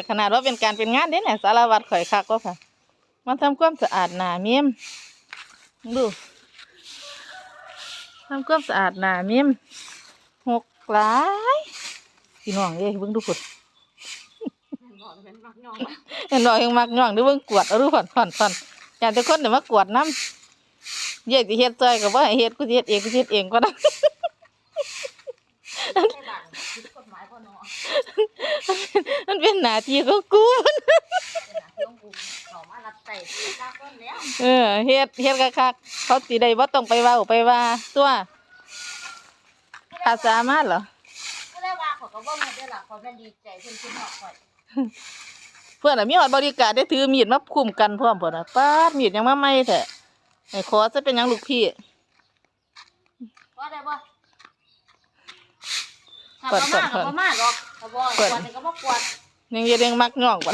ขนาดว่าเป็นการเป็นงานเด้เนี่ยสารวัตรข่อยคักก็ค่ะมาทำความสะอาดหน้าเมียมดูทำความสะอาดหน้าเมียมหกหลายพี่น้องเอ้ยเบิ่งดูพุ่นเห็นบ่ยังมักย่องดูเบิ่งกวดเอาดูผ่อนอย่างแต่คนเดี๋ยวมากวดน้ำเย่สิเฮ็ดซอยก็บ่ให้เฮ็ดกูสิเฮ็ดเองก็ได้มันเป็นหน้าที่ของกูเฮ็ดคักๆเขาสิได้บ่ต้องไปเว้าไปว่าตัวภาษามารถเหรอก็ได้ว่าเขาก็บ่แม่นได้ล่ะเขาเป็นดีใจเพิ่นคิดฮอดข่อยเพิ่นน่ะมีฮอดบริการได้ถือมีดมาคุมกันพร้อมพุ่นน่ะป๊าดมีดยังมาใหม่แท้ให้ขอซะเป็นหยังลูกพี่ว่าได้บ่ถ้าบ่มาก็บ่มาหรอกถ้าบ่กวดก็บ่กวดยังมักย่องบ่